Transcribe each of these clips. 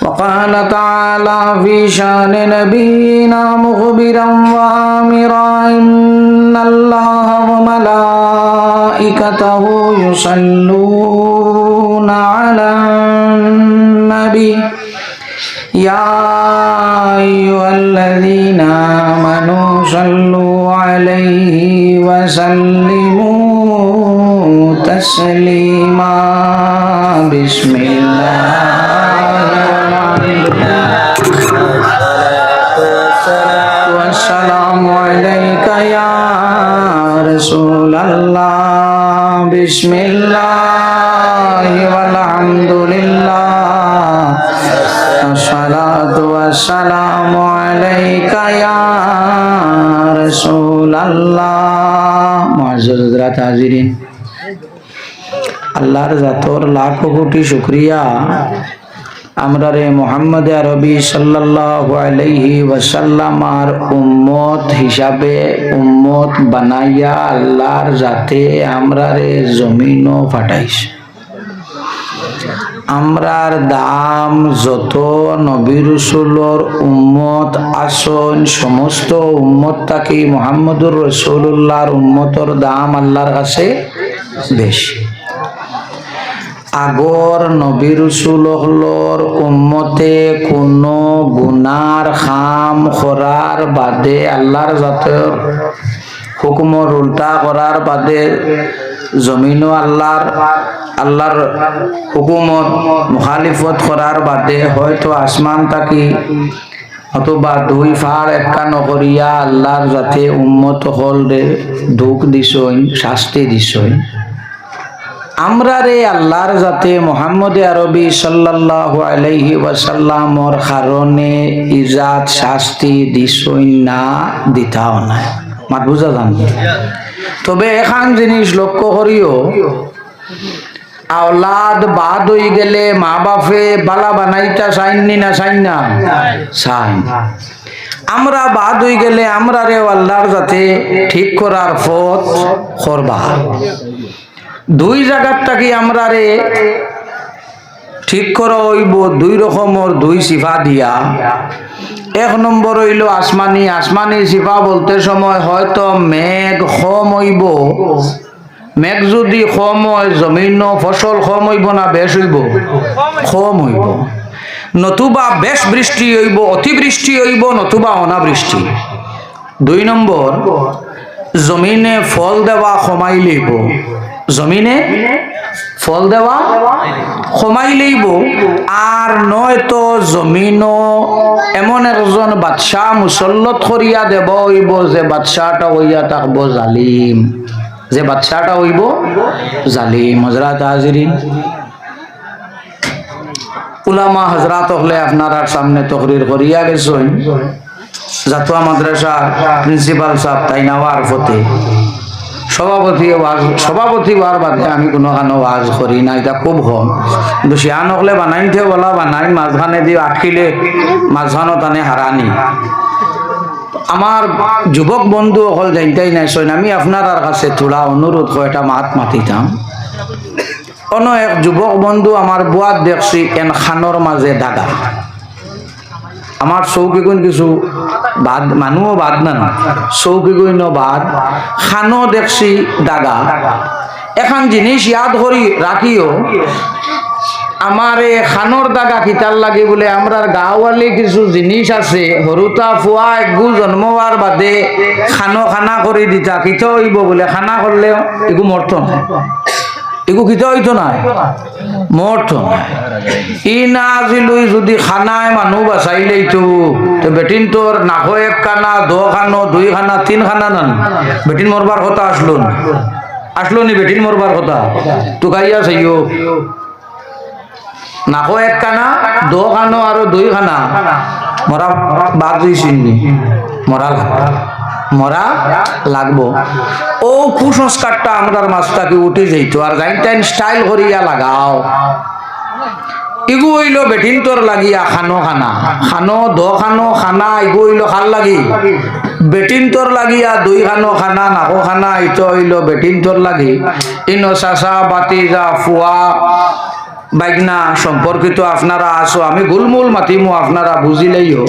وقال تعالى في شان نبينا مخبرا وآمرا إن الله وملائكته يصلون على النبي يا أيها الذين آمنوا صلوا عليه وسلموا تسليما بسم الله والسلام عليك يا رسول الله بسم الله والحمد لله الصلاة والسلام عليك يا رسول الله معزز حضرات حاضرین আল্লাহর জাতর লাখো কোটি শুকরিয়া আমরা রে মুহাম্মদ আরবি সাল্লাল্লাহু আলাইহি ওয়াসাল্লামার উম্মত হিসাবে উম্মত বানাইয়া আল্লাহর জাতে আমরা রে জমিনও পাঠাইছে। আমরার দাম যত নবী রাসূলর উম্মত আসন সমস্ত উম্মত তাকি মুহাম্মদুর রাসূলুল্লাহর উম্মতর দাম আল্লাহর কাছে বেশি। আগর নবী রাসূলর উম্মতে কোনো গুনার খাম করার বাদে আল্লাহর জাতের হুকুমর উল্টা করার বাদে জমিনও আল্লাহর হুকুমত মুখালিফত করার বাদে হয়তো আসমান তাকি অথবা দুই ফার একটা নকরিয়া আল্লাহর জাতে উম্মত হল রে দুঃখ দিছইন শাস্তি দিছইন। আমরা রে আল্লাহর জাতে মুহাম্মদ আরবি সাল্লাল্লাহু আলাইহি ওয়াসাল্লামর কারণে ইজাত শাস্তি দিছইন না দিতাও না মাত বুঝা যান। তবে এখান জিনিস লক্ষ্য করিও আওলাদ বাদ হয়ে গেলে মা বাপে বালা বানাইতা চাইনি না চাই না চাই। আমরা বাদ হয়ে গেলে আমরা রে আল্লাহর জাতে ঠিক করার পথ করবা। দুই জায়গার থাকি আমরা রে ঠিক করা হইব দুই রকমের দুই সিফা দিয়া। এক নম্বর হইল আসমানি। আসমানি সিফা বলতে সময় হয়তো মেঘ কম হইব, মেঘ যদি কম হয় জমিন ফসল কম হইব না বেশ হইব? কম হইব। নতুবা বেশ বৃষ্টি হইব, অতিবৃষ্টি হইব, নতুবা অনাবৃষ্টি। দুই নম্বর জমিনে ফল দেওয়া কমাই লইব, জমিনে ফল দেওয়া কমাই লইব। আর নয়তো জমিন এমন একজন বাদশাহ মুসল্লত করিয়া দেব হইব যে বাদশাহটা হইয়া থাকব জালিম, যে বাদশাহটা হইব জালিম। হযরত হাজিরিন উলামা হযরত হলে আপনার সামনে তকরির করিয়া গেছেন। জাতুয়া মাদ্রাসার প্রিন্সিপাল সাহেব তাই নেওয়ার ফতে সভাপতি হওয়ার বাদে আমি কোনোখানো ওয়াজ করি না, এটা খুব কম। কিন্তু শিয়া নকলে বানাইতে বলা বানাই মাঝখানে দিয়ে আটকিলে মাঝখানো টানে হারানি। আমার যুবক বন্ধু অকল জানতেই নাই শোন, আমি আপনার কাছে থোড়া অনুরোধ করে একটা মাত মাতিতাম। অন্য এক যুবক বন্ধু আমার বুয়াত দেখছি এন খানোর মাঝে দাগা। আমার চৌকি গুণ কিছু বাদ মানুহও বাদ না চৌকি গুণ বাদ খানো দেখছি দাগা। এখন জিনিস ইয়াদ করি রাখিও আমার খানোর দাগা খিতার লাগে বলে আমরা গাঁওয়ালি কিছু জিনিস আছে হরুতা ফুয়া একগু জন্ম হওয়ার বাদে খানা করে দিতা খিত হইব বলে খানা করলেও এগু মরত না, এগু খিত হইতো না মরত না। ই না আজিলই যদি খানায় মানুষ বাঁচাইলেই তো বেটিন তোর নাকো এক খানা দো খানো দুই খানা তিন খানা নান বেটিন মরবার কথা আসলো নি বেটিন মরবার কথা তো গাইয়া চাইও নাকো এক খানা দো খানো আর দুই খানা মরা বাদ দিয়েছি মরা লাগবো। ও কুসংস্কারটা আমরার মাছটাকে উঠে যাইতো আর যাইতেন স্টাইল করিয়া লাগাও। ইগু হইল বেটিন তোর লাগিয়া খানো দো খানা ইগু হইল খাল লাগি বেটিন তোর লাগিয়া দুই খানা নাকো খানা ইতো হইল বেটিন তোর লাগি। ইনো চাচা বাতি যা ফুয়া বাইকনা সম্পর্কিত আপনারা আসো, আমি গুলমুল মাতিমু, আপনারা বুঝিলেইও।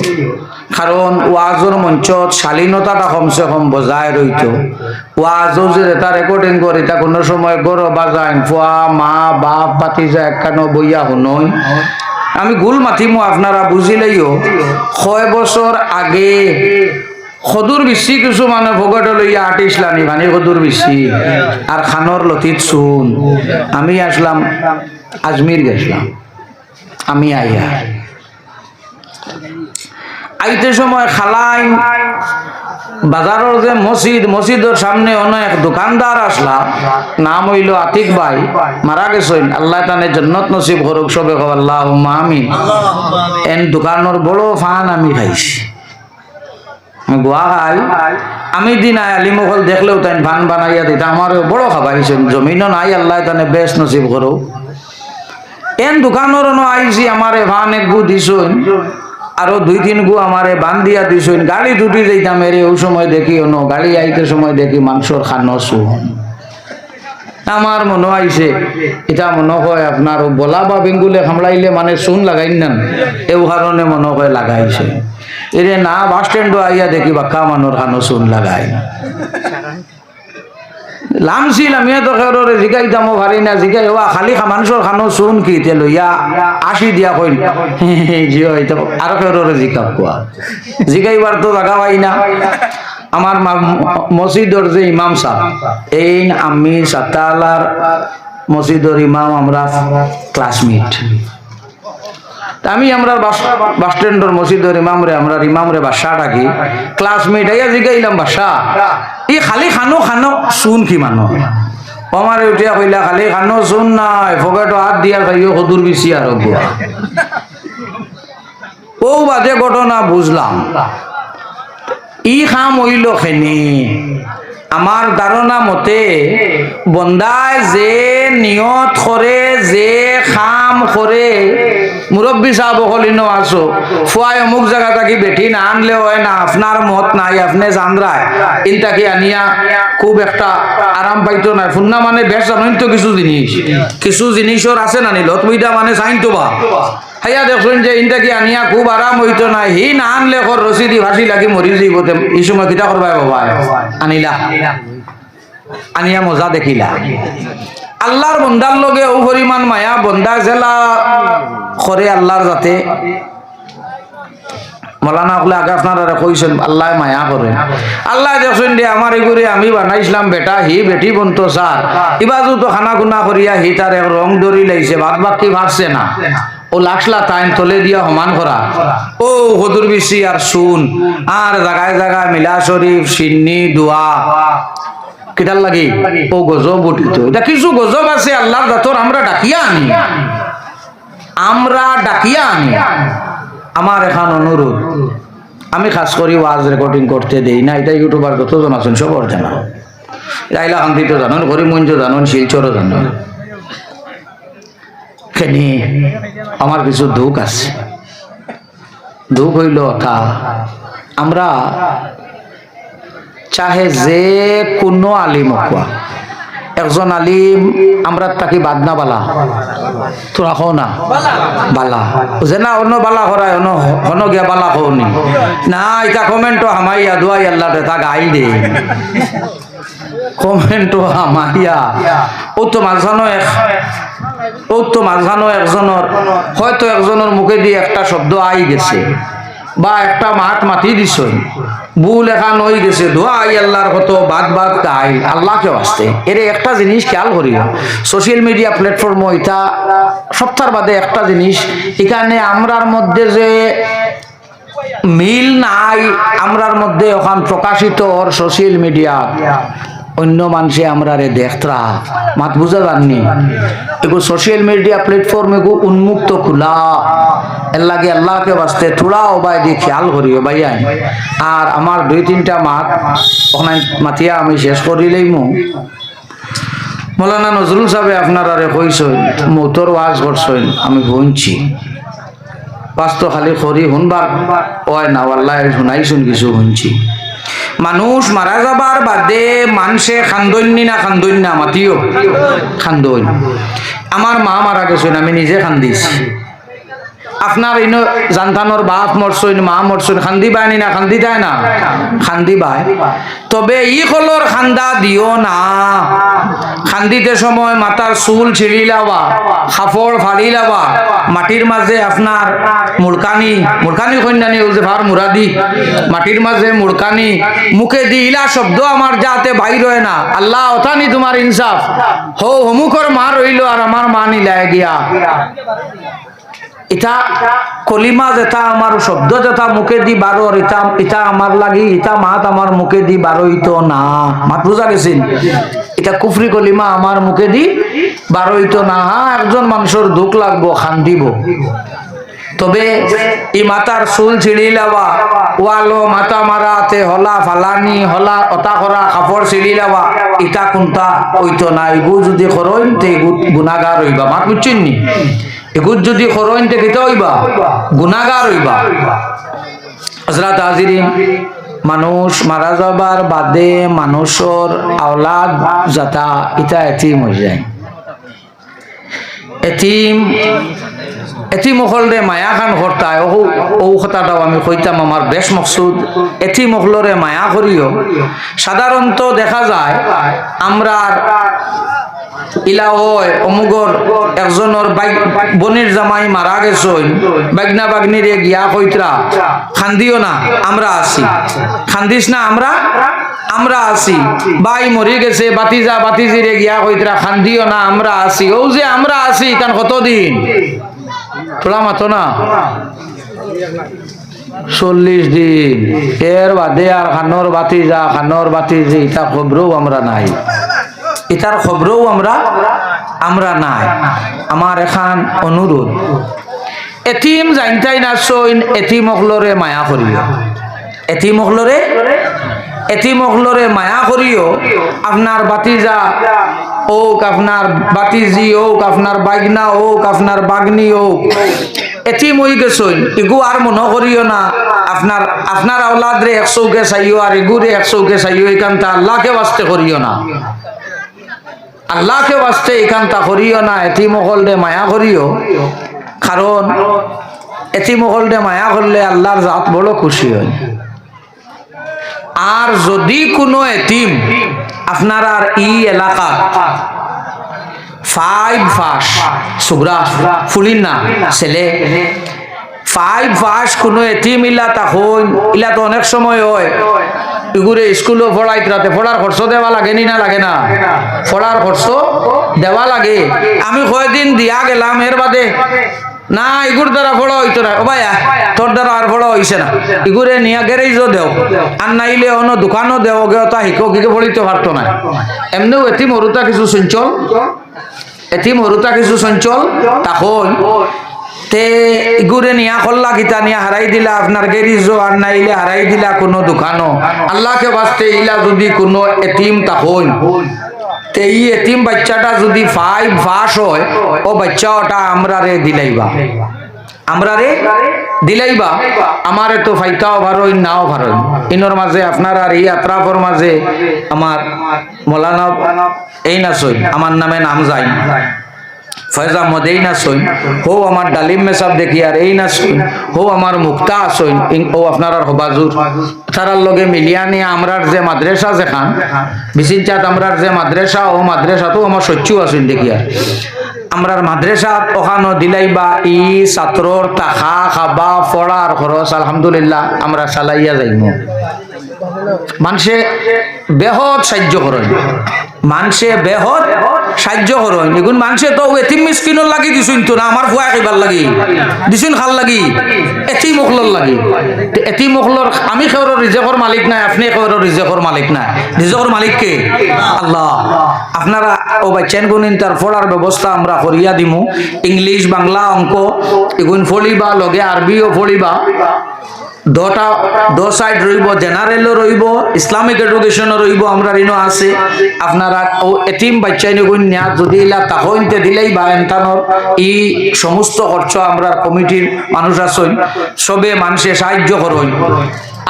কারণ ওয়াজর মঞ্চত শালীনতাটা কমসে কম বজায় রইত। ওয়াজও যে এটা রেকর্ডিং করে এটা কোনো সময় গরো বাজাইন ফুয়া মা বাপ পাতিজা একখানো বইয়া শুনই। আমি গুল মাতিমু, আপনারা বুঝিলেইও। 6 বছর আগে সদুর বেশি কিছু মানে ভগত লইয়া আটিসলানি ভানি সদুর বেশি আর খানোর লতিত শুন আমি আসলাম আজমির গেছিলাম। আমি আইয়া আইতে সময় খালাই বাজারের যে মসজিদের সামনে অনেক দোকানদার আসলা, নাম হইল আতিক ভাই, মারা গেছেন, আল্লাহ তানে জান্নাত নসিব করুক সবে কও আল্লাহুম্মা আমিন। এন দোকানের বড় ফান আমি খাইছি, গোয়া খাই আমি দিন আলিমকল দেখলেও তাই ফান বানাইয়া দিতা আমার বড় খাবাইছেন, জমিনও নাই, আল্লাহ তানে বেশ নসিব করুক। এন দোকানের আইছি আমারে ফান এক গু দিছেন, আরো 2-3 গু আমারে বান দিয়া দিছেন। গাড়ি দুটি যাইতাম এর ওই সময় দেখি অন্য গাড়ি আইতে সময় দেখি মাংসর খানো শুন। আমার মনে আইছে এটা মনে হয় আপনার বলা বা বেঙ্গুলে খামলাইলে মানে শুন লাগাইন না, এই কারণে মনে হয় লাগাইছে। এরে না বাস স্ট্যান্ড আইয়া দেখি বাক্কা মানুষ খানো শুন লাগাই লামছিল। আমি তো খেররে জিগাইতাম পারি না, জিগাই হওয়া খালি মানুষের খানো শুন কি তে লইয়া 80 দিয়া কইল জি হইতো আর খেররে জিগাব কোয়া জিগাইবার তো জায়গা পাই না। আমার মসজিদের যে ইমাম সাহেব, এই আমি সাতালার মসজিদের ইমাম, আমরা ক্লাসমেট। আমি আমরা বাস স্ট্যান্ডের মসজিদের ইমামরে বাসা ডাকি ক্লাসমেট আইয়া জিগাইলাম বাসা ই খালি খানো শুন কি মানো আমার উঠিয়া কইলা খালি খানো শুন নাই ফকেটো হাত দিয়া খাইও সদুর বেশি আর ও বাদে ঘটনা বুঝলাম। ই খাম হইল খেনি আমার ধারণা মতে বন্দায় যে নিয়ত করে, যে খাম করে, মুরব্বী সাহেব হলিনো আসো ফুয়াই অমুক জায়গা থাকি বেঠি না আনলে হয় না, আপনার মত নাই, আপনি জানরায় ইনটাকে আনিয়া খুব একটা আরাম পাইতো না। ফুন্না মানে বেশ জানেন তো কিছু জিনিসর আছে না নিল তুইটা মানে চাইতো বা হাইয়া দেখুন যে ইনটাকে আনিয়া খুব আরাম হইতো না, হি না আনলে কর রসিদি ভাসি লাগি মরি যাইব। এই সময় কিতা করবাই বাবা আনিলা আনিয়া মজা দেখিলা। আল্লাহর বন্দার লগে ও পরিমাণ মায়া বন্দা জেলা করে আল্লাহর যাতে মৌলানা হলে আগে আপনারা কইছেন আল্লাহ মায়া করে। আল্লাহ দেখছেন দে আমার এগুলি আমি বানাইছিলাম বেটা হি বেটি বন্ত স্যার ইবাজু তো খানা গুনা করিয়া হি তার এক রং দড়ি লাইছে, বাদ বাকি ভাবছে না। ও লাখলা টাইম তলে দিয়া সমান করা ও হদুর বেশি আর শুন আর জায়গায় জায়গায় মিলা শরীফ সিন্নি দোয়া কিটার লাগি ও গজব উঠিত। এটা কিছু গজব আছে আল্লাহর দাতর আমরা ডাকিয়া আনি। আমার এখন অনুরোধ, আমি খাস করি ওয়াজ রেকর্ডিং করতে দেই না, এটা ইউটিউবার যতজন আছেন সবর জানা, রাইলা কান্তি তো জানেন, করিমগঞ্জ জানেন, শিলচরও জানেন। খেনি আমার কিছু দুঃখ আছে। দুঃখ হইল তা আমরা চাহে যে কোনো আলিম কোয়া একজন আলিম আমরা তাকে বাদনা বালা তোরা হো না বালা যে না অন্য বালা করায় অন্য গিয়া বালা হওনি না, এটা কমেন্টও হামাইয়া দোয়াই আল্লাহ তা গাই দে কমেন্টও হামাইয়া ও তো মাঝখানো একজনের হয়তো একজনের মুখে দিয়ে একটা শব্দ আই গেছে বা একটা মাত মাতি দিছ ভুল এখান হয়ে গেছে, দোয়া আই আল্লাহর কত বাদ গাই আল্লাহকে আসতে। এর একটা জিনিস খেয়াল করিও, সোশ্যাল মিডিয়া প্ল্যাটফর্ম এটা সপ্তাহ বাদে একটা জিনিস, এখানে আমরার মধ্যে যে মিল নাই, আমরার মধ্যে ওখান প্রকাশিত সোশ্যাল মিডিয়া অন্য মানুষে আমরা রে দেখতরা মাত বুঝা জাননি এগো সোশ্যাল মিডিয়া প্ল্যাটফর্ম এগো উন্মুক্ত খোলা এর লাগে আল্লাহকে বাস্তে থোড়া ওবাই দিয়ে খেয়াল করিও ভাইয়া। আর আমার 2-3টা মাত ওখানে মাতিয়া আমি শেষ করিলেই মৌলানা নজরুল সাহেব আপনারা কইছেন মৌতর ওয়াজ করছেন, আমি শুনছি বাস্তব খালি করি শুনবার ওই না আল্লাহ শুনাইছেন কিছু শুনছি। মানুষ মারা যাবার বাদে মানুষে খান্দন্যা মাতিও খান্দন আমার মা মারা গেছেন, আমি নিজে খান্দিছি। আপনার ইনো জানতানোর বাপ মরছইন, মা মরছইন, খান্দি বায়নি না, খান্দি দেয় না, খান্দি বায়। তবে ই কলর খান্দা দিও না। খান্দিতে সময় মাথার চুল ছিঁড়ি লাবা, খাফড় ফাড়ি লাবা, মাটির মাঝে আপনার মুড়কানি কন্যানি ও যে ভার মুরাদি, মাটির মাঝে মুড়কানি মুখে দি ইলা শব্দ আমার যাতে বাইর হয় না। আল্লাহ ওথানি তোমার ইনসাফ হো, হমুকর মা রইল আর আমার মা নিলায় গিয়া। ইটা কলিমা যেটা আমার শব্দ যেটা মুখে দি বারোর, ইটা আমার লাগি, ইটা মাত আমার মুখে দি বারোইত না। মাত বুঝা গেছেন? এটা কুফরি কলিমা আমার মুখে দি বারোইত না। একজন মানুষের দুঃখ লাগবো, খান্দিব। তবে ই মাতার চুল ছিঁড়ি লাবা, ওয়ালো মাথা মারাতে হলা ফালানি হলা অতা করা কাপড় ছিঁড়ি লাবা, ইটা কোনটা হইতো না। এগু যদি করইন তে গুনাগার হইবা। মাত বুঝছেন নি? এগুত যদি করইন তে কিতা হইবা? গুনাহগার হইবা। হযরত হাজিরিন, মানুষ মারা যাবার বাদে মানুষের আওলাদ যাতা ইটা এতিম হয়ে যায়। এতিম মহলরে মায়া খান করতায়। ও কথাটাও আমি কইতাম, আমার বেশ মকসুদ। এতিম মহলরে মায়া করিও। সাধারণত দেখা যায় আমরা ইলা হয় অমুগর একজনের বনির জামাই মারা গেছইন, বাগনা বাগনিরে গিয়া কইতরা খান্দিও না, আমরা আছি। খান্দিস না, আমরা আছি। বাই মরি গেছে, বাতিজা বাতিজিরে গিয়া কইতরা খান্দিও না, আমরা আছি। ও যে আমরা আছি কান কতদিন তোলা মাতো না, 40 দিন। এর বাদে আর খানোর বাতিজি ইটা খবরও আমরা নাই, ইটার খবরও আমরা নাই। আমার এখান অনুরোধ, এতিম জানতাই না সইন, এতিম মহলরে মায়া করিও। এতিম মহলরে মায়া করিও। আপনার বাতিজা হোক, আপনার বাতিজি হোক, আপনার বাইগনা হোক, আপনার বাগনি হোক, এতিম হয়ে গেছইন, এগু আর মনে করিও না আপনার আওলাদ রে 100 চাইও আর এগুরে 100 চাইও। এখানটা আল্লাহকে বাস্তে করিও না, আল্লাহকে বাস্তে এখানটা করিও না। এতিম মহলরে মায়া করিও, কারণ এতিম মহলরে মায়া করলে আল্লাহর জাত বড় খুশি হয়। আর যদি কোনো এতিম আপনার আর ই এলাকা 5 ফাঁস সুগ্রা ফুলিন না ছেলে 5 ফাঁস কোনো এতিম ইলা তখন ইলা তো অনেক সময় হয় এগুরে স্কুলও পড়াইতে রাতে পড়ার খরচ দেওয়া লাগে না, লাগে না? পড়ার খরচ দেওয়া লাগে। আমি কয়দিন দিয়া গেলাম, এর বাদে না এগুর দ্বারা পড়া হইতো না। ও ভাইয়া তোর দ্বারা আর পড়া হইছে না, এগুরে নিয়া গ্যারেজও দেও, আর নাইলে অন্য দোকানও দেও গে, তা শিক্ষক পড়িতে পারতো না। এমনিও এতিম হরুতা কিছু চঞ্চল তখন তে ইগুরে নিয়া খল্লা গীতা নিয়া হারাই দিলা আপনার গ্যারেজও, আর নাইলে হারাই দিলা কোনো দোকানও। আল্লাহকে বাস্তে ইলা যদি কোনো এতিম তখন তে এই এতিম বাচ্চাটা যদি 5 পাস হয়, ও বাচ্চাটা আমরা রে দিলাইবা। আমারে তো ফাইতাও ভারই নাও ভারই। ইনোর মাঝে আপনার আর এই আত্রাফর মাঝে আমার মৌলানা এই না সই, আমার নামে নাম যাই ফয়জা মদেই না সইন, হো আমার ডালিম মেসাব দেখি আর এই না সইন, হো আমার মুক্তা সইন, ও আপনার আর হবাজুর তারার লগে মিলিয়া নিয়ে আমরার যে মাদ্রাসা যেখান বিশিনচাত আমরার যে মাদ্রাসা, ও মাদ্রাসা তো আমার সচ্চু আসেন দেখি আর আমরার মাদ্রাসা ওখানো দিলাইবা ই ছাত্রর টাকা খাবা পড়ার খরচ আলহামদুলিল্লাহ আমরা চালাইয়া যাইমু। মানুষে বেহত সাহায্য করেন, এগুন মানুষে তো এতিম মিসকিনর লাগি দিছুন তো না, আমার ফুয়া খাইবার লাগি দিছুন, খাল লাগি এতিম মখলর লাগি। এতিম মখলর আমি খেওর রিজেকর মালিক নাই, আপনি খেওর রিজেকর মালিক নাই, রিজেকর মালিক কে? আল্লাহ। আপনারা ও বাচ্চান গুনিন তার পড়ার ব্যবস্থা আমরা করিয়া দিমু। ইংলিশ, বাংলা, অঙ্ক এগুন ফলিবা, লগে আরবিও ফলিবা। 2 সাইড রইব, জেনারেলও রইব, ইসলামিক এডুকেশনও রইব। আমরা ঋণ আছে আপনারা ও এতিম বাচ্চাই নিগুন নিয়া যদি ইলা তাহইনতে দিলেই বা এনতানোর ই সমস্ত খরচ আমরা কমিটির মানুষ আছেন, সবে মানুষে সাহায্য করুন।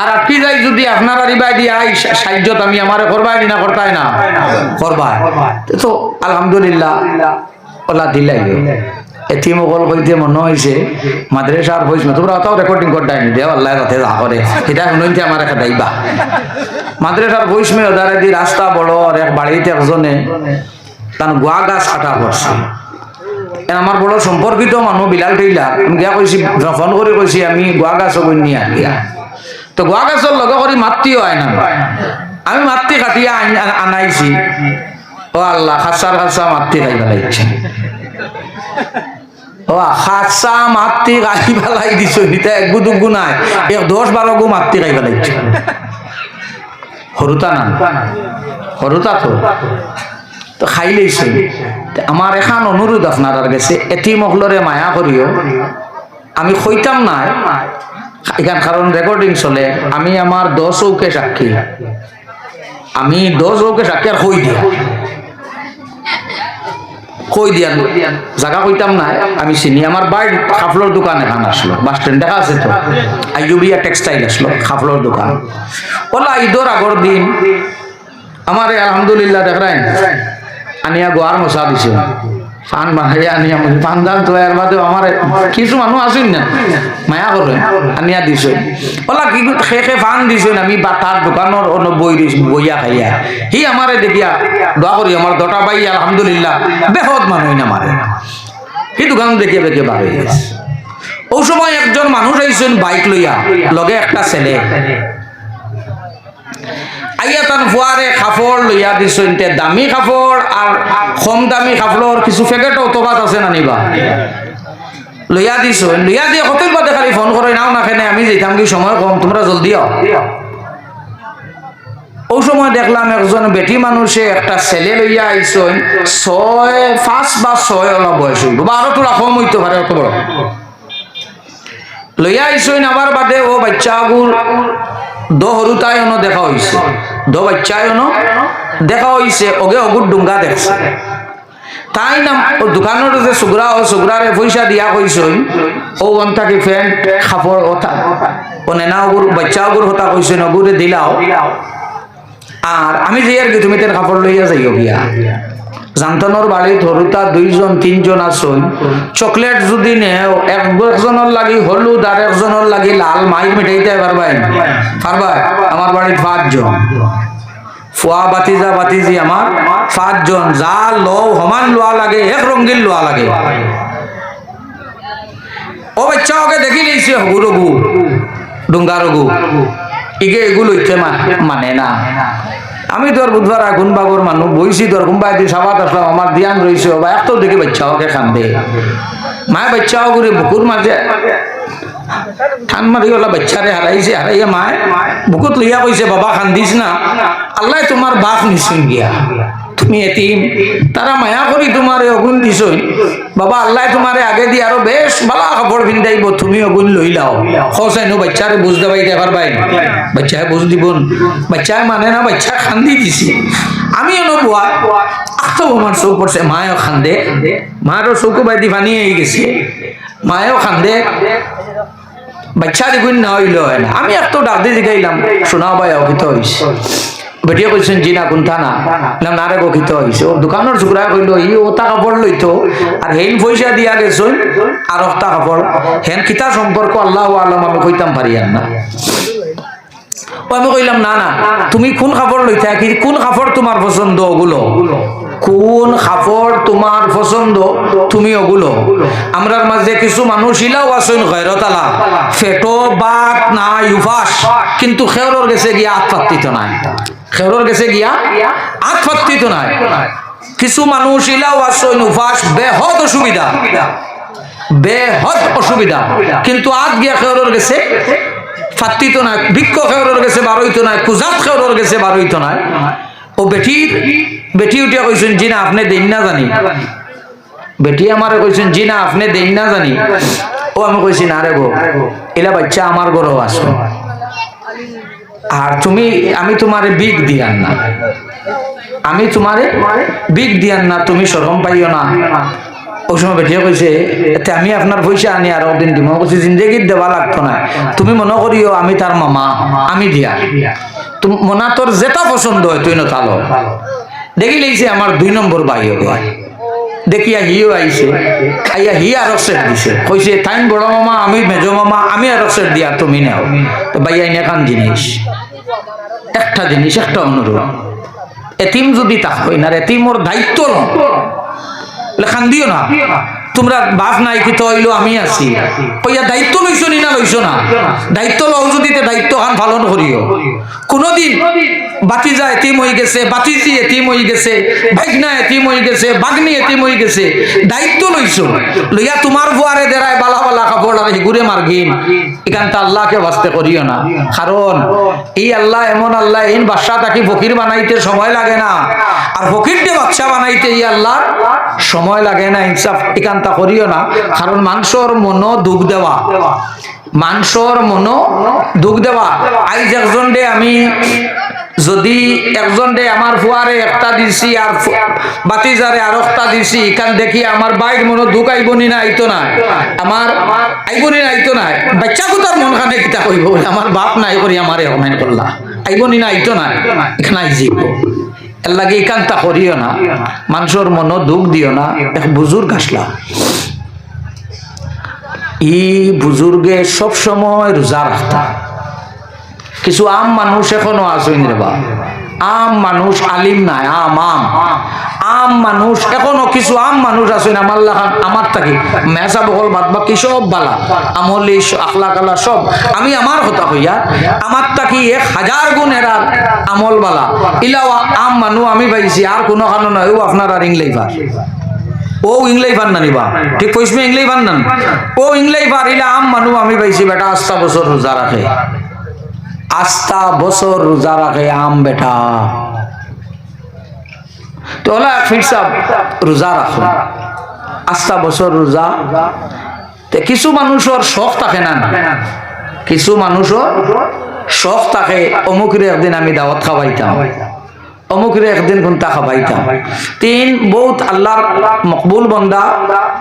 আর আপনি যাই যদি আপনারা রিবাই দিয়া সাহায্য আমি আমারে করবাই না, করতাই না করবাই তো আলহামদুলিল্লাহ ওলা দিলাই এতিম অকল কইতে মনে হয়েছে মাদ্রাসার ভয়েস তোমরা অত রেকর্ডিং করতে দেও আল্লাহ রাতে যা করে এটা শুনতে আমার একটা দাইবা মাদ্রাসার ভয়েস মে ওদারে দি রাস্তা বড় আর এক বাড়িতে একজনে তার গোয়া গাছ কাটা পড়ছে আমার বড় সম্পর্কিত মানুষ বিলাল টেইলার আমি গিয়া কইছি ফোন করে কইছি আমি গোয়া গাছ নিয়ে গিয়া তো গোয়া গাছের লগে করে মাতৃও হয় না আমি মাতৃ কাটিয়া আনাইছি ও আল্লাহ খাসার খাসা মাতৃ খাই ফেলাইছে ও খাসা মাতৃ খাই ফেলাই দিছ এটা এক গুদুগু নাই 10-12 গু মাতৃ খাই ফেলাইছে হরুতা না হরুতা তো খাই লইছে আমার এখন অনুরোধ আপনার কাছে এটি মহলরে মায়া করিও আমি কইতাম না এখান কারণ রেকর্ডিং চলে আমি আমার 10 চৌকে সাক্ষী আমি 10 চৌকে সাক্ষী আর কই দিয়ান জায়গা কইতাম না আমি চিনি আমার বাইর খাফলোর দোকান এখানে আসলো বাস স্ট্যান্ড দেখা আছে তো আইয়ুবিয়া টেক্সটাইল আসলো খাফলোর দোকান ওলা ঈদের আগর দিন আমার আলহামদুলিল্লাহ দেখেন আনিয়া গোয়ার মশা দিছে পান বানাইয়া আনিয়া পান দান তো এর বাদে আমার কিছু মানুষ আসেন না মায়া করে আনিয়া দিছে ওলা কি খেয়ে পান দিছে আমি তার দোকানের অন্য বইয়া খাইয়া হি আমারে দেখিয়া দোয়া করি আমার দটা পাই আলহামদুলিল্লাহ বেহদ মানুষ না মারে সেই দোকান দেখিয়া দেখিয়া বার হয়ে গেছে ওই সময় একজন মানুষ আইছেন বাইক লইয়া লগে একটা ছেলে আইয়া তান ফুয়ারে কাপড় লইয়া দিছেন দামি কাপড় আর কম দামি কাপড়র কিছু প্যাকেট অতবাদ আছে না নিবা লইয়া দিছেন লইয়া দিয়ে কতই বাদে খালি ফোন করে নাও না কেন আমি যেতাম কি সময় কম তোমরা জলদি আও ওই সময় দেখলাম একজন বেটি মানুষে একটা ছেলে লইয়া আইছেন 5 বা 6 ওলা বয়স হইব বা আরো তোলা কম হইতে পারে অত বড় লইয়া আইছেন আবার বাদে ও বাচ্চাগুর হরুতায় দেখা হয়েছে বাচ্চায় দেখা হয়েছে ওগে অগুর ডুঙ্গা দেখছে তাই না ও দোকানের যে সুগরা ও সুগরারে পয়সা দিয়া কইছে ও অন্তাকে ফ্যান্ট খাপড় ওটা ও নেনা ওগুর বাচ্চা ওগুর হতা কইছে ওগুরে দিলাও আর আমি যে আর কি তুমি তের কাপড় লইয়া যাইও গিয়া জান্তনর বাড়ি হরুতা 2-3 আসুন চকলেট যদি নেও একজনের লাগি হলুদ আর একজনের লাগি লাল মাইক মিঠাইতে পারবাই আমার বাড়ি 5 জন ফুয়া বাতিজা বাতিজি আমার 5 জন যা লো সমান লোয়া লাগে এক রঙিন লোয়া লাগে ও বাচ্চা ওকে দেখি নিয়েছে হগুরগু ডুঙ্গারগু ইগে এগুলো ইচ্ছে মানে না আমি তোর বুধবার আগুন বাবুর মানুষ বইছি তোর কুম্বাই দিয়ে সাবাত আসলাম আমার ধ্যান রয়েছে বা এত দেখে বাচ্চা ওকে কান্দে মায় বাচ্চা করে বুকুর মাঝে ঠান মারি ওলা বাচ্চারে হারাইছে হারাইয়া মায় বুকুত লইয়া কইছে বাবা কান্দিস না আল্লাহ তোমার বাপ নিশ্চিন গিয়া তুমি এতিম তারা মায়া করি তোমারে অগুন দিছই বাবা আল্লাহ তোমারে আগে দিয়ে আরো বেশ ভালো কাপড় পিন্ধাইব তুমি অগুন লইলাও খসাইনো বাচ্চারে বুঝতে পাইতে পারবাই বাচ্চায় বুঝ দিবন বাচ্চায় মানে না বাচ্চা কান্দি দিছি আমি বুয়া আতো আমার চৌক পড়ছে মায়ও কান্দে মায়েরও চৌকো বাইদি পানি হয়ে গেছে মায়েও কান্দে বাচ্চা দেখুন না হইল হয় না আমি একটু ডাক দিয়ে জিগাইলাম শোনাও ভাই অকিত হয়েছে বেটিয়ে কইছেন জি না কোনটা না না রে গকিত হয়েছে ও দোকানের চুকরা কইল ই ওটা কাপড় লইতো আর হেন পয়সা দিয়া গেছুন আর একটা কাপড় হেন কিতা সম্পর্ক আল্লাহ আলম আমি কইতাম পারি আর না আমি কইলাম না না তুমি কোন কাপড় লইতে কি কোন কাপড় তোমার পছন্দ ওগুলো কোন কাপড় তোমার পছন্দ তুমি ওগুলো আমরার মাঝে কিছু মানুষ ইলাও আছেন গয়রতালা ফেটো বাত না ইউফাস কিন্তু খেওরর গেছে গিয়া আতপাত্তিত নাই খেওরর গেছে গিয়া আতপাত্তিত নাই কিছু মানুষ ইলাও আছেন উফাস বেহদ অসুবিধা কিন্তু আত গিয়া খেওরর গেছে ফাত্তিত নাই ভিক্ষ খেওরর গেছে বারইতো নাই কুজাত খেওরর গেছে বারইতো নাই ও বেটি উঠিয়া কইছেন জি না আপনি দেন না জানি বেটি আমারে কইছেন জি না আপনি দেন না জানি ও আমি কইছি না রে গো এলা বাচ্চা আমার ঘরেও আসো আর আমি তোমারে বিগ দিয়ান না আমি তোমারে বিগ দিয়ান না তুমি শরম পাইও না ওই সময় বেটিয়ে কইছে এতে আমি আপনার পয়সা আনি আর দিন দিব কইছি জিন্দেগির দেওয়া লাগতো না তুমি মনে করিও আমি তার মামা আমি দিয়া তুমি মনা তোর যেটা পছন্দ হয় তুই না তালো দেখি লেগেছে আমার 2 নম্বর ভাই দেখিয়া হিও আইছে, আইয়া হি আর সেট দিছে, কইছে তাইন বড় মামা আমি মেজ মামা আমি আর সেট দিয়া তুমি নাও। তো ভাইয়া এখান জিনিস একটা জিনিস একটা অনুরোধ, এতিম যদি থাকই না এতিমর দায়িত্ব লেখান দিও না, তোমরা বাপ নাই কি তো হইলো আমি আছি কইয়া দায়িত্ব লইছো নি না লইছো না, দায়িত্ব লও যদি দায়িত্ব খান পালন করিও। কোনদিন বাতিজা এতিম হয়ে গেছে, বাতিজি এতিম হয়ে গেছে, ভাগনা এতিম হয়ে গেছে, বাগনি এতিম হয়ে গেছে, দায়িত্ব লইছো লইয়া তোমার বুয়ারে দেরায় বালা বালা কাপড় আর হিগুরে মার্গিন এখানটা আল্লাহকে বাস্তে করিও না। কারণ এই আল্লাহ এমন আল্লাহ, এই বাদশা তাকে ফকির বানাইতে সময় লাগে না, আর ফকিরকে বাদশা বানাইতে এই আল্লাহ সময় লাগে না। ইনসাফ এখানটা করিও না, কারণ মানুষের মনো দুঃখ দেওয়া, মানুষের মনো দুঃখ দেওয়া। আইজ একজন দে আমি যদি একজন দে আমার ফুয়ারে একটা দিছি আর বাতিজারে আর একটা দিছি, এখান দেখি আমার বাইর মনো দুঃখ আইবনি না আইতো না, আমার আইবনি না আইতো না, বাচ্চা কোথার মন খানে কিতা কইব আমার বাপ নাই করি আমারে অনাই করলা, আইবনি না আইতো না, এখানে আইজিব। এর লাগে এখানটা করিও না, মানুষের মনো দুঃখ দিও না। এক বুজুর্গ আসলা, ই বুজুর্গে সব সময় রোজা রাখতা। কিছু আম মানুষ এখনো আসেন রে বা, আম মানুষ আলিম নাই, আম মানুষ এখনো কিছু আম মানুষ আছেন আমার আমার থাকি মেসা বকল বাদ বাকি সব বালা আমলি আখলা কালা সব, আমি আমার কথা কইয়া আমার থাকি 1000 গুণ এরা আমল বালা ইলাও আম মানু আমি পাইছি। আর কোনো কারণ নয় ও আপনার আর ইংলাইভার, ও ইংলাইভার না নিবা ঠিক কইস ইংলাইভার না, ও ইংলাইভার ইলা আম মানু আমি পাইছি। বেটা 8 বছর রোজা রাখে, 8 বছর রোজা রাখে আম বেটা। তো ওলা ফির সাহেব রোজা রাখুন 8 বছর রোজা। কিছু মানুষের শখ থাকে না, কিছু মানুষের শখ থাকে অমুকরে একদিন আমি দাওয়াত খাওয়াইতাম, অমুকরে একদিন কোনটা খাওয়াইতাম। তিন বহুত আল্লাহর মকবুল বন্দা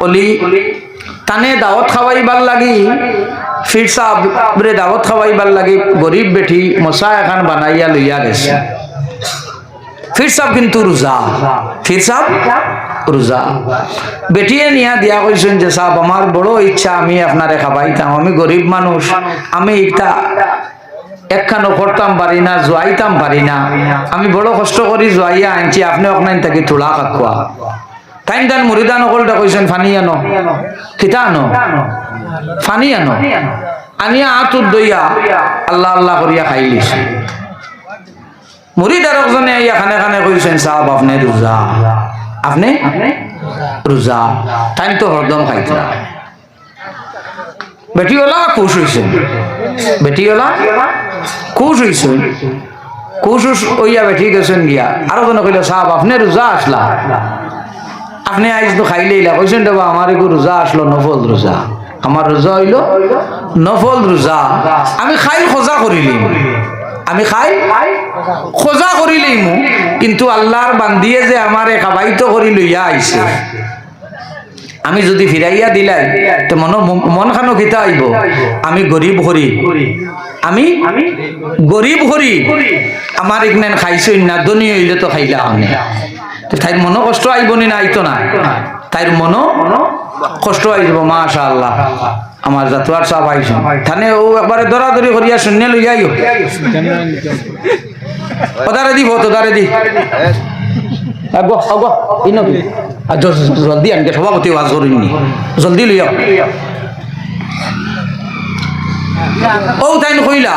অলি তানে দাওয়াত খাওয়াইবার লাগি, ফির সাহেবরে দাওয়াত খাওয়াইবার লাগি গরিব বেটি মশা এখন বানাইয়া লইয়া গেছে। ফির সাহেব কিন্তু রোজা, ফির সাহেব রোজা বেটিয়ে নিয়া দিয়া কইছেন যে সাহেব আমার বড় ইচ্ছা আমি আপনারে খাওয়াইতাম, আমি গরিব মানুষ, আমি এটা একখানো করতাম পারি না, জোয়াইতাম পারি না, আমি বড় কষ্ট করি জোয়াইয়া আনছি, আপনি ওখানে থাকি তোলা খাকুয়া টাইম টাইম মুরিদান অকলটা কইছেন ফানি আনো, কিতা আনো ফানি আনো, আনিয়া আতুর দইয়া আল্লাহ আল্লাহ করিয়া খাইলিস। মুরিদ আর একজনে আইয়া খানে খানে কইছেন সাহেব আপনি রোজা, আপনি রোজা, টাইম তো হরদম খাইতরা। বেটিওয়ালা খুশ হইছেন, বেটিওয়ালা খুশ হইছেন, খুশ হইয়া বেটি গেছেন গিয়া আরো জন কইল সাহেব আপনি রোজা আসলা, আপনি আইজ তো খাইলেইলা। কইছেন দেবা আমার এগু রোজা আসলো নফল রোজা, আমার রোজা হইল নফল রোজা, আমি খাই খোঁজা করিলিম, আমি খাই খোঁজা করিলিম, কিন্তু আল্লাহর বান্দিয়ে যে আমারে খাবাইতো করি লইয়া আইছে, আমি যদি ফিরাইয়া দিলাই তো মন খানো কিতা আইব আমি গরিব হরি, আমি গরিব হরি, আমার এখানে খাইছই না ধনী হইলে তো খাইলা আমি, তাইর মনো কষ্ট আইবনি না আইতো না, তাইর মনো কষ্ট আইব। মাশাআল্লাহ আমার জাতুয়ার সাহেব আইছেন থানে ও একবারে দরাদরি করিয়া শূন্য লইয়া আইও, ওদারে দিব তোদারে দি আগো আগো ইনো জলদি আনকে সভাপতি ওয়াজ করিনি, জলদি লইয়া ও তাইন কইলা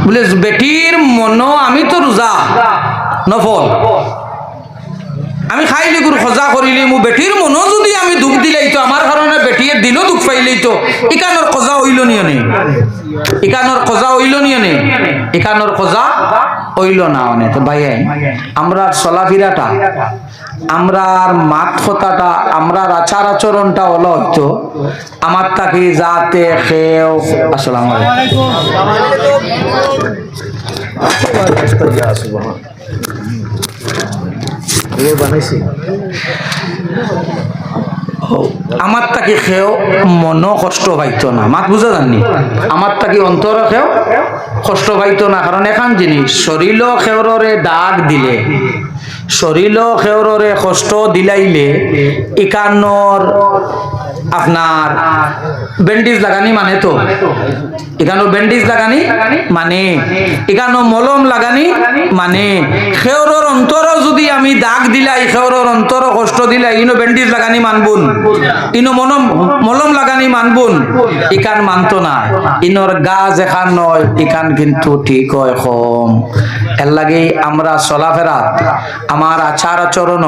বলে বেটির মন আমি তো রোজা নফল আমি খাইলি গুরু খোঁজা করিলি, মু বেটির মনো যদি আমি দুঃখ দিলাই তো আমার কারণে বেটিয়ে দিল দুঃখ পাইলেই তো ইকানোর খোঁজা হইল নিয়ে নেই, ইকানোর খোঁজা হইল নিয়ে নেই, ইকানোর খোঁজা হইল না অনেক। তো ভাই আমরা চলাফেরাটা, আমরা মাত কথাটা, আমরা আচার আচরণটা হলো হয়তো আমার তাকে যাতে খেয়েও। আসসালামু আলাইকুম। বানাইছি আমার তাকে খেয়েও মনও কষ্ট পাইতো না, মাত বুঝা জাননি, আমার তাকে অন্তর খেয়েও কষ্ট পাইতো না। কারণ এখান জিনিস শরীর খেউররে দাগ দিলে, শরীর খেউররে কষ্ট দিলাইলে ইকানোর আপনার ব্যান্ডেজ লাগানি মানে তো এখানে ব্যান্ডেজ লাগানি মানে এখানে মলম লাগানি মানে খেউরর অন্তর যদি আমি দাগ দিলাই, খেউরর অন্তর কষ্ট দিলাই, ইনো ব্যান্ডেজ লাগানি মানবুন, ইনো মলম লাগানি মানবুন, ইকান মানতো না। ইনোর গাছ এখান নয়, ইকান কিন্তু ঠিক হয় কম। এর লাগে আমরা চলাফেরা আমার আচার আচরণ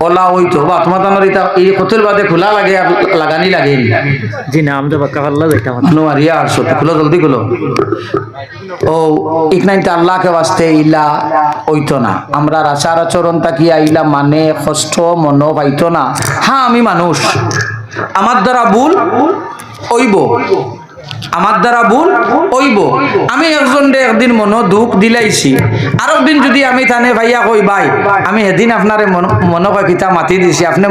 ওলা হইতো বা তোমার এই কতল বাদে খোলা লাগে লাগানি লাগে জি না আমরা বাক্কা পাল্লা যাইতাম নোয়ারিয়া আসো খুলো জলদি খুলো। ও ইকনাইতে আল্লাহকে বাস্তে ইলা হইতো না, আমরা আচার আচরণ তাকিয়া ইলা মানে কষ্ট মনো পাইতো না। হ্যাঁ আমি মানুষ, আমার দ্বারা ভুল হইব, আমার দ্বারা ভুল হইব। আমি একদিন মনো দুঃখ দিলাইছি, আর একদিন যদি আমি থানে ভাইয়া কই ভাই আমি এদিন আপনারে মনো কয় কিতা মাতি দিছি, আপনি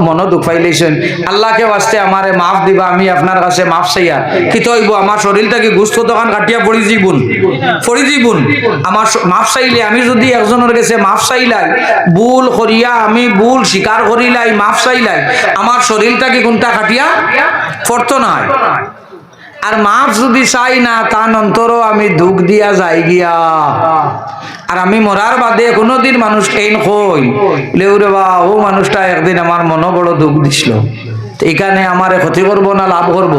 মনো দুঃখ পাইলেছেন, আল্লাহকে বাস্তে আমারে মাফ দিবা, আমি আপনার কাছে মাফ চাইয়া কিতা হইব, আমার শরীরটা কি গুস্ত দোকান কাটিয়া পড়ি জীবন আমার মাফ চাইলে, আমি যদি একজনের কাছে মাফ চাইলাই ভুল করিয়া আমি ভুল স্বীকার করিলাই মাফ চাইলাই, আমার শরীরটা কি কোনটা কাটিয়া পড়তো না। আর মাফ যদি চাই না তার অন্তরও আমি দুঃখ দিয়া যাই গিয়া। আর আমি মরার বাদে কোনোদিন মানুষ কেন কই লেউরে বা ও মানুষটা একদিন আমার মনে বড় দুঃখ দিছিল, এখানে আমারে ক্ষতি করব না লাভ করব,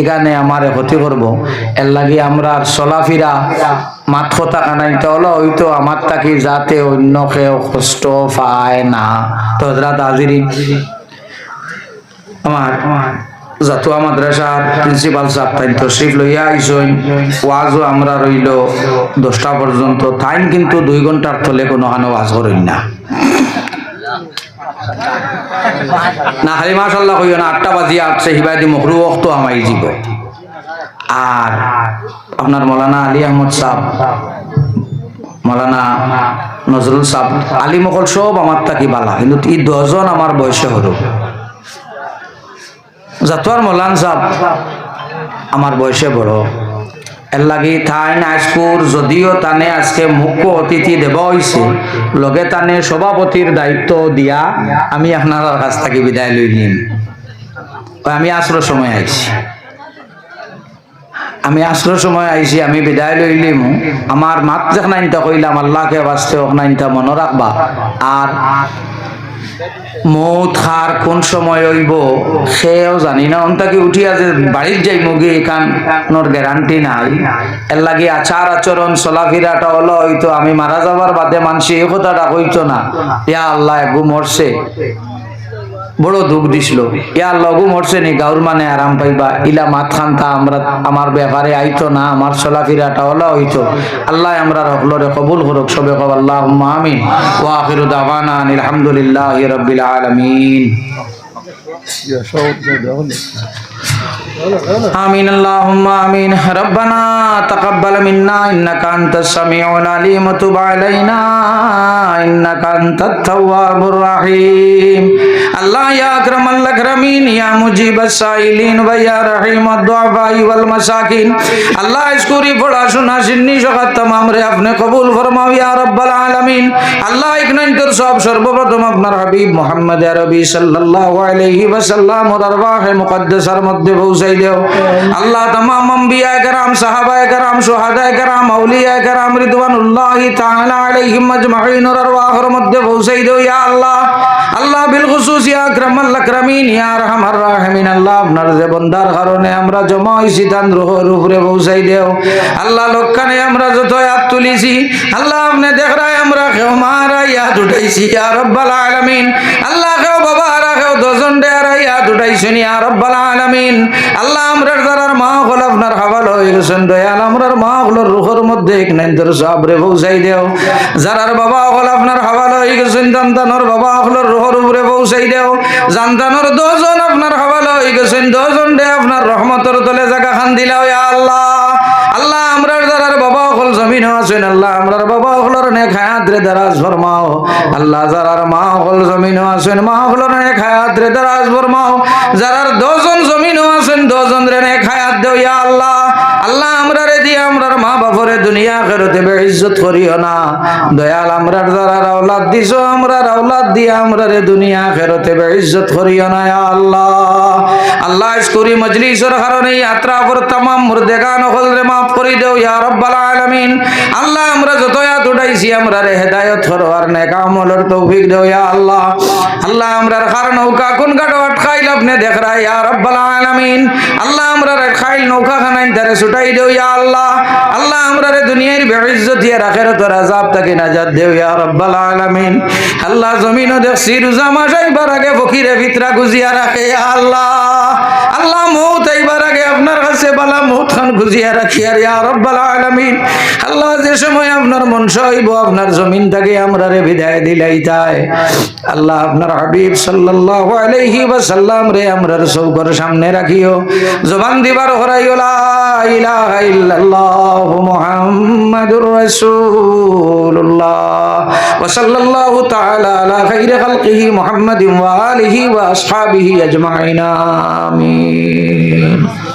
এখানে আমারে ক্ষতি করব। এর লাগে আমরা চলাফিরা মাত কথা কানাইতে হলো হয়তো আমার তাকে যাতে অন্য কেউ কষ্ট পায় না। তো হযরত হাজিরিন, আমার জাতুয়া মাদ্রাসার প্রিন্সিপাল সাহেব তাই তশরিফ লইয়া আইসইন, ওয়াজও আমরা রইল 10টা পর্যন্ত, টাইম কিন্তু 2 ঘন্টার তলে কোনোখানে ওয়াজ করেন না। না খালি মাশাআল্লাহ কইও না, 8টা বাজিয়া আসছে হিবাইদি মকরু ওয়াক্ত আমাই যাব। আর আপনার মৌলানা আলী আহমদ সাহেব, মৌলানা নজরুল সাহেব, আলী মকল সব আমার তাকি বালা, কিন্তু এই 10 জন আমার বয়সে হলো। জাতুয়ার মৌলান সাহেব আমার বয়সে বড়, এর লাগি থাই নাইসপুর যদিও তানে আজকে মুখ্য অতিথি দেব হয়েছে, লগে তানে সভাপতির দায়িত্ব দিয়া আমি আপনার কাছ থেকে বিদায় লই নিম। আমি আসর সময় আইছি, আমি বিদায় লইলিম। আমার মাত যেখানে ইনতা কইলাম আল্লাহকে বাঁচতে ওখানে ইনতা মনে রাখবা। আর মৌত খার কোন সময় হইব সেও জানি না, অন্তাকে উঠিয়া যে বাড়ির যাই মুগি এখানোর গ্যারান্টি নাই। এর লাগে আচার আচরণ চলাফিরাটা হলো হইতো আমি মারা যাবার বাদে মানুষ এই কথাটা কইতো না ইয়া আল্লাহ এগু মরছে, বড় দুঃখ দিছিল, ইয়া আল্লাহ এগু মরছে নি গাউর মানে আরাম পাইবা, ইলা মাত খান্তা আমরা আমার ব্যাপারে আইতো না, আমার চলাফিরাটা হলো হইতো। আল্লাহ আমরা রহলরে কবুল করুক, সবে কব আল্লাহুম্মা আমিন। ওয়া আখিরু দাওয়ানা আলহামদুলিল্লাহি রাব্বিল আলামিন। آمين اللهم آمين ربنا تقبل منا إنك أنت السميع العليم وتب علينا إنك أنت التواب الرحيم الله يا أكرم الأكرمين يا مجيب السائلين ويا رحيم الضعفاء والمساكين الله اشكری پڑھا سنا سنی شغت تمام رے اپنے قبول فرماو یا رب العالمین اللہ ایک ننتر سب সর্বপ্রথম আপনার হাবিব মুহাম্মদ আরবি সাল্লাল্লাহু আলাইহি ওয়াসাল্লাম ওর আরওয়াহ মুকদ্দাসার মধ্যে পৌঁছাই দেও আল্লাহ तमाम अंबिया کرام সাহাবা کرام শুহাদা کرام আউলিয়া کرام রিদওয়ানুল্লাহি তাআলা আলাইহিম আজমাইন ওর আরওয়াহের মধ্যে পৌঁছাই দেও ইয়া আল্লাহ আল্লাহ বিল খুসুস ইয়া আকরামাল আকরামিন ইয়া আরহামার রাহিমিন আল্লাহ আপনার যে বান্দার কারণে আমরা জমা হইছি তান রুহের উপরে পৌঁছাই দেও আল্লাহ লোকখানে আমরা যত হাত তুলিছি আল্লাহ আপনি দেখ রায় আমরা কেউ মারা হাত উঠাইছি ইয়া রব্বাল আলামিন আল্লাহ কেউ বাবা রাখেও দজন ডেরা হাত উঠাইছেন ইয়া রব্বাল আলামিন আল্লাহ আমরার দ্বারার মা হল আপনার হাওয়াল হয়ে গেছেন দয়াল আমরার মা হলোর রুহের মধ্যে এক নাইন্তর সাবরে পৌঁছাই দেও যারার বাবা হল আপনার হাওয়াল হয়ে গেছেন জানতানোর বাবা হলোর রুহের উপরে পৌঁছাই দেও জানতানোর দজন আপনার হাওয়াল হয়ে গেছেন দজন ডে আপনার রহমতের তলে জায়গা খান দিলাও ইয়া আল্লাহ আল্লাহ আমরার দ্বারার বাবা হল জমি জমিনও আছেন আল্লাহ আমরার বাবা হলর নেক হায়াত রে দারাজ ফরমাও আল্লাহ যারার মা হল জমিনও আছেন মা হলর নেক হায়াত রে দারাজ ফরমাও যারার 10 জন জমিনও আছেন 10 জন রে নেক হায়াত দেও ইয়া আল্লাহ আল্লাহ আমরারে দিয়ে আমরার মা বাপরে দুনিয়া আখিরাতে বেইজ্জত করিও না দয়াল আমরার যারা আওলাদ দিছো আমরার আওলাদ দিয়ে আমরারে দুনিয়া আখিরাতে বেইজ্জত করিও না ইয়া আল্লাহ আল্লাহ ইসকুরি মজলিসের কারণে যাত্রা পর तमाम মুর্দেগান হলরে maaf করে দাও ইয়া রাব্বাল আলামিন আল্লাহ আমরা যত ইয়াত উঠাইছি আমরারে হেদায়েত করো আর নেক আমলের তৌফিক দাও ইয়া আল্লাহ আল্লাহ আমরার খার নৌকা কোন গাড়ো আটকাইল আপনি দেখ রা ইয়া রাব্বাল আলামিন আল্লাহ আমরার খাইল নৌকা খানাইন তারে ছুটাই দাও ইয়া আল্লাহ আল্লাহ আমরারে দুনিয়ার বেইজ্জতি আর আখিরাতের আযাব থেকে নাজাত দাও ইয়া রাব্বাল আলামিন আল্লাহ জমিনও দেখছি রোজা মাস আইবার আগে ফকিরে ভিতরা গুজিয়া রাখে ইয়া আল্লাহ আল্লাহ মউত আইবার আগে আপনার কাছে বালা মউত খান গুজিয়া রাখি আর ইয়া রাব্বাল আলামিন আল্লাহ যে সময় আপনার মন চাইবো আপনার জমিন থেকে আমরারে বিদায় দিলাইতায় আল্লাহ আপনার হাবিব সাল্লাল্লাহু আলাইহি ওয়াসাল্লাম রে আমরার চৌকর সামনে রাখিও জবান দিবার হরাইও লা ইলাহা ইল্লাল্লাহু মুহাম্মাদুর রাসূলুল্লাহ ওয়া সাল্লাল্লাহু তাআলা আলা খাইরি খালকিহি মুহাম্মাদিন ওয়া আলিহি ওয়া আসহাবিহি আজমাইন আমিন